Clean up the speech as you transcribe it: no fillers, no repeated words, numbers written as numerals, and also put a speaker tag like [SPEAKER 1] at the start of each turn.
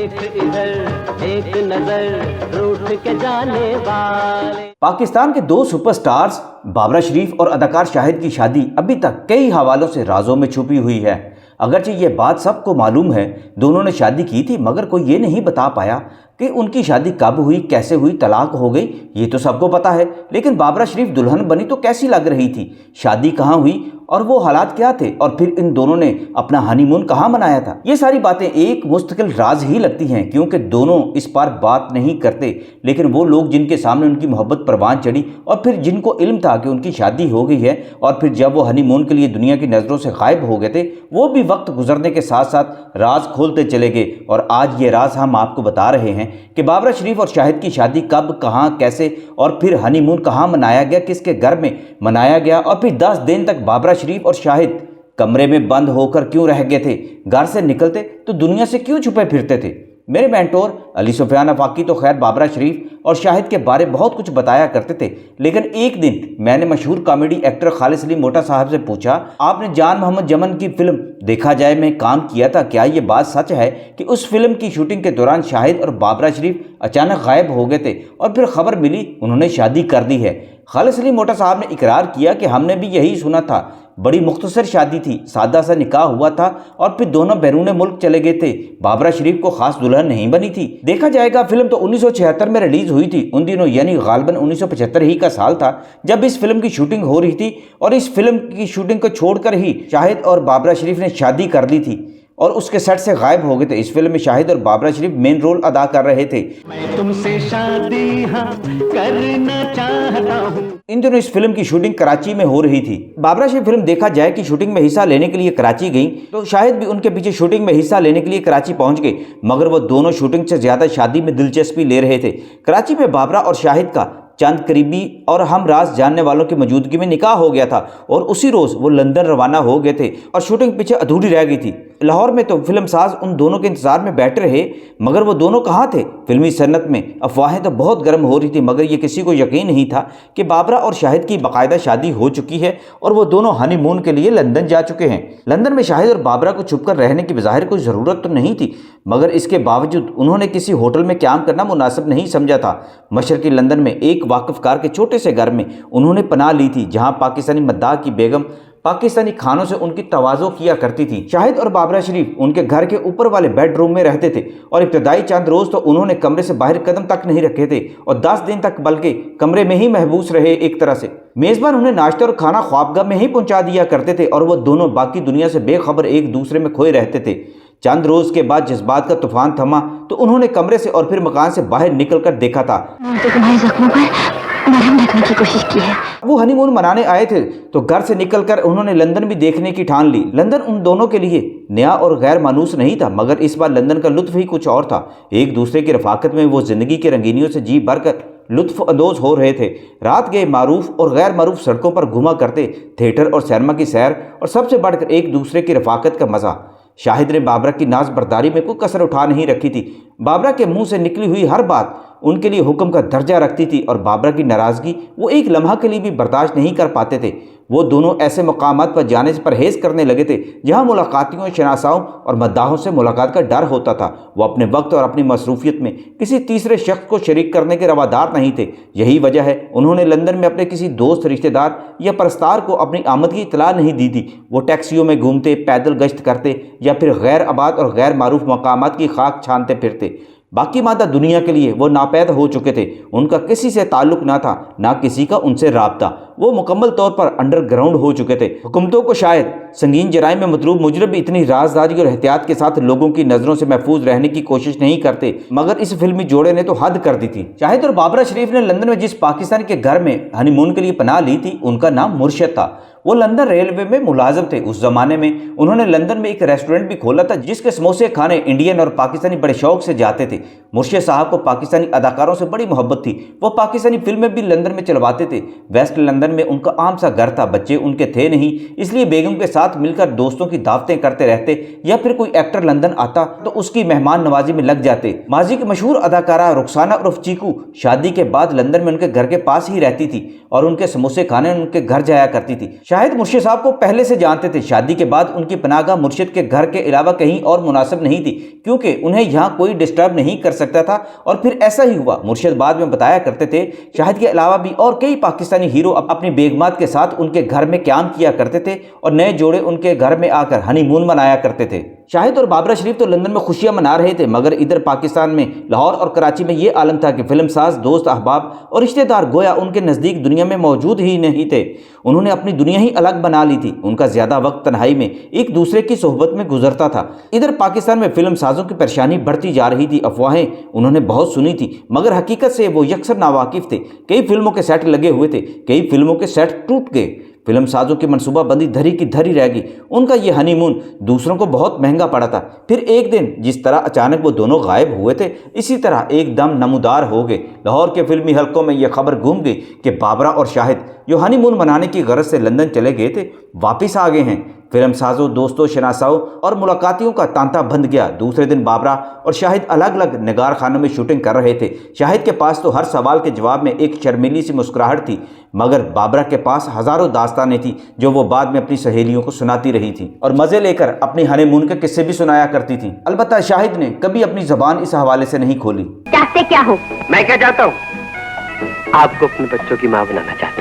[SPEAKER 1] देख इधर एक नजर रूठ के जाने वाले।
[SPEAKER 2] पाकिस्तान के दो सुपरस्टार्स बाबरा शरीफ और अदाकार शाहिद की शादी अभी तक कई हवालों से राजों में छुपी हुई है। अगरचे ये बात सबको मालूम है, दोनों ने शादी की थी, मगर कोई ये नहीं बता पाया कि उनकी शादी कब हुई, कैसे हुई, तलाक हो गई, ये तो सबको पता है। लेकिन बाबरा शरीफ दुल्हन बनी तो कैसी लग रही थी, शादी कहाँ हुई और वो हालात क्या थे, और फिर इन दोनों ने अपना हनीमून कहाँ मनाया था, ये सारी बातें एक मुस्तकिल राज ही लगती हैं, क्योंकि दोनों इस पर बात नहीं करते। लेकिन वो लोग जिनके सामने उनकी मोहब्बत परवान चढ़ी और फिर जिनको इल्म था कि उनकी शादी हो गई है और फिर जब वो हनीमून के लिए दुनिया की नज़रों से गायब हो गए थे, वो भी वक्त गुजरने के साथ साथ राज खोलते चले गए। और आज ये राज हम आपको बता रहे हैं कि बाबरा शरीफ और शाहिद की शादी कब, कहाँ, कैसे और फिर हनीमून कहाँ मनाया गया, किसके घर में मनाया गया, और फिर 10 दिन तक बाबरा शरीफ और शाहिद कमरे में बंद होकर क्यों रह गए थे, घर से निकलते तो दुनिया से क्यों छुपे फिरते थे। मेरे मेंटोर अली सुफियान अफाकी तो खैर बाबरा शरीफ और शाहिद के बारे बहुत कुछ बताया करते थे, लेकिन एक दिन मैंने मशहूर कॉमेडी एक्टर खालिद सलीम मोटा साहब से पूछा, आपने जान मोहम्मद जमन की फिल्म देखा जाए में काम किया था, क्या ये बात सच है कि उस फिल्म की शूटिंग के दौरान शाहिद और बाबरा शरीफ अचानक गायब हो गए थे और फिर खबर मिली उन्होंने शादी कर दी है। खालिद सलीम मोटा साहब ने इकरार किया कि हमने भी यही सुना था, बड़ी मुख्तसर शादी थी, सादा सा निकाह हुआ था और फिर दोनों बैरून मुल्क चले गए थे, बाबरा शरीफ को खास दुल्हन नहीं बनी थी। देखा जाएगा फिल्म तो 1976 में रिलीज हुई थी, उन दिनों यानी गालबन 1975 ही का साल था जब इस फिल्म की शूटिंग हो रही थी, और इस फिल्म की शूटिंग को छोड़कर ही शाहिद और बाबरा शरीफ ने शादी कर ली थी और उसके सेट से गायब हो गए थे। इस फिल्म में शाहिद और बाबरा शरीफ मेन रोल अदा कर रहे थे।
[SPEAKER 1] मैं तुमसे शादी हाँ करना चाहता हूँ।
[SPEAKER 2] इन दिनों इस फिल्म की शूटिंग कराची में हो रही थी। बाबरा शरीफ फिल्म देखा जाए कि शूटिंग में हिस्सा लेने के लिए कराची गई, तो शाहिद भी उनके पीछे शूटिंग में हिस्सा लेने के लिए कराची पहुंच गए, मगर वो दोनों शूटिंग से ज्यादा शादी में दिलचस्पी ले रहे थे। कराची में बाबरा और शाहिद का चंद करीबी और हम राज जानने वालों की मौजूदगी में निकाह हो गया था और उसी रोज वो लंदन रवाना हो गए थे और शूटिंग पीछे अधूरी रह गई थी। लाहौर में तो फिल्म साज उन दोनों के इंतजार में बैठे रहे, मगर वो दोनों कहाँ थे। फिल्मी सन्नत में अफवाहें तो बहुत गर्म हो रही थी, मगर ये किसी को यकीन नहीं था कि बाबरा और शाहिद की बाकायदा शादी हो चुकी है और वो दोनों हनीमून के लिए लंदन जा चुके हैं। लंदन में शाहिद और बाबरा को छुपकर रहने की बज़ाहिर कोई ज़रूरत तो नहीं थी, मगर इसके बावजूद उन्होंने किसी होटल में क़याम करना मुनासिब नहीं समझा था। मशरक़ी लंदन में एक वाकिफ़कार के छोटे से घर में उन्होंने पनाह ली थी, जहाँ पाकिस्तानी मद्दाह की बेगम पाकिस्तानी खानों से उनकी तवाज़ो किया करती थी। शाहिद और बाबरा शरीफ उनके घर के ऊपर वाले बेडरूम में रहते थे और इब्तदाई चंद रोज़ तो उन्होंने कमरे से बाहर कदम तक नहीं रखे थे और 10 दिन तक बल्कि कमरे में ही महबूस रहे। एक तरह से मेज़बान उन्हें नाश्ता और खाना ख्वाबगाह में ही पहुंचा दिया करते थे और वो दोनों बाकी दुनिया से बेखबर एक दूसरे में खोए रहते थे। चंद रोज़ के बाद जज्बात का तूफान थमा तो उन्होंने कमरे से और फिर मकान से बाहर निकल कर देखा था
[SPEAKER 3] तो तुम्हारे जख्मों पर मरहम रखने की कोशिश की है।
[SPEAKER 2] वो हनीमून मनाने आए थे तो घर से निकलकर उन्होंने लंदन भी देखने की ठान ली। लंदन उन दोनों के लिए नया और गैर मानूस नहीं था, मगर इस बार लंदन का लुत्फ ही कुछ और था। एक दूसरे की रफाकत में वो जिंदगी की रंगीनियों से जी भरकर लुत्फ अंदोज हो रहे थे। रात गए मारूफ और गैर मारूफ सड़कों पर घुमा करते, थिएटर और सिनेमा की सैर और सबसे बढ़कर एक दूसरे की रफाकत का मज़ा। शाहिद ने बाबरा की नाज बर्दारी में कोई कसर उठा नहीं रखी थी। बाबरा के मुंह से निकली हुई हर बात उनके लिए हुक्म का दर्जा रखती थी और बाबरा की नाराज़गी वो एक लम्हा के लिए भी बर्दाश्त नहीं कर पाते थे। वो दोनों ऐसे मकामात पर जाने से परहेज़ करने लगे थे जहां मुलाकातियों, शनासाओं और मद्दाहों से मुलाकात का डर होता था। वो अपने वक्त और अपनी मसरूफियत में किसी तीसरे शख्स को शरीक करने के रवादार नहीं थे। यही वजह है उन्होंने लंदन में अपने किसी दोस्त, रिश्तेदार या परस्तार को अपनी आमद की इतला नहीं दी थी। वो टैक्सियों में घूमते, पैदल गश्त करते या फिर गैर आबाद और गैर मारूफ मकामात की खाक छानते फिरते। बाकी मादा दुनिया के लिए वो नापैद हो चुके थे। उनका किसी से ताल्लुक ना था, ना किसी का उनसे राब्ता। वो मुकम्मल तौर पर अंडरग्राउंड हो चुके थे। हुकूमतों को शायद संगीन जराइम में मतलूब मुजरिम भी इतनी राजदारी और एहतियात के साथ लोगों की नज़रों से महफूज रहने की कोशिश नहीं करते, मगर इस फिल्मी जोड़े ने तो हद कर दी थी। शाहिद और बाबरा शरीफ ने लंदन में जिस पाकिस्तानी के घर में हनीमून के लिए पनाह ली थी, उनका नाम मुर्शद था। वो लंदन रेलवे में मुलाजिम थे। उस जमाने में उन्होंने लंदन में एक रेस्टोरेंट भी खोला था जिसके समोसे खाने इंडियन और पाकिस्तानी बड़े शौक से जाते थे। मुर्शद साहब को पाकिस्तानी अदाकारों से बड़ी मोहब्बत थी। वो पाकिस्तानी फिल्में भी लंदन में चलवाते थे। वेस्ट लंदन में उनका आम सा घर था, बच्चे उनके थे नहीं, इसलिए बेगम के साथ मिलकर दोस्तों की दावतें करते रहते या फिर कोई एक्टर लंदन आता तो उसकी मेहमान नवाजी में लग जाते। माजी की मशहूर अदाकारा रुखसाना उर्फ चीकू शादी के बाद लंदन में उनके घर के पास ही रहती थी और उनके समोसे खाने उनके घर जाया करती थी। शाहिद मुर्शिद साहब को पहले से जानते थे। शादी के बाद उनकी पनाहगाह मुर्शिद के घर के अलावा कहीं और मुनासिब नहीं थी, क्योंकि उन्हें यहाँ कोई डिस्टर्ब नहीं कर सकता था। और फिर ऐसा ही हुआ। मुर्शिद बाद में बताया करते थे, शाहिद के अलावा भी और कई पाकिस्तानी हीरो अपनी बेगमात के साथ उनके घर में क्याम किया करते थे और नए जोड़े उनके घर में आकर हनीमून मनाया करते थे। शाहिद और बाबरा शरीफ तो लंदन में खुशियां मना रहे थे, मगर इधर पाकिस्तान में लाहौर और कराची में ये आलम था कि फिल्मसाज, दोस्त, अहबाब और रिश्तेदार गोया उनके नज़दीक दुनिया में मौजूद ही नहीं थे। उन्होंने अपनी दुनिया ही अलग बना ली थी। उनका ज़्यादा वक्त तन्हाई में एक दूसरे की सोहबत में गुजरता था। इधर पाकिस्तान में फिल्मसाजों की परेशानी बढ़ती जा रही थी। अफवाहें उन्होंने बहुत सुनी थी, मगर हकीकत से वो यकसर नावाकिफ थे। कई फिल्मों के सेट लगे हुए थे, कई फिल्मों के सेट टूट गए। फिल्मसाजों की मनसूबाबंदी धरी की धरी रह गई। उनका ये हनीमून दूसरों को बहुत महंगा पड़ा था। फिर एक दिन जिस तरह अचानक वो दोनों गायब हुए थे, इसी तरह एकदम नमूदार हो गए। लाहौर के फिल्मी हलकों में यह खबर घूम गई कि बाबरा और शाहिद, जो हनीमून मनाने की गरज से लंदन चले गए थे, वापिस आ गए हैं। फिल्मसाजों, दोस्तों, शनासाओं और मुलाकातियों का तांता बंध गया। दूसरे दिन बाबरा और शाहिद अलग अलग निगार खानों में शूटिंग कर रहे थे। शाहिद के पास तो हर सवाल के जवाब में एक शर्मीली सी मुस्कुराहट थी, मगर बाबरा के पास हजारों दास्तानें थी जो वो बाद में अपनी सहेलियों को सुनाती रही थी और मज़े लेकर अपनी हनीमून के किस्से भी सुनाया करती थी। अलबत्ता शाहिद ने कभी अपनी ज़बान इस हवाले से नहीं खोली।
[SPEAKER 3] चाहते क्या हो?
[SPEAKER 1] मैं क्या चाहता हूँ? आपको अपने बच्चों की माँ बनाना चाहता हूँ।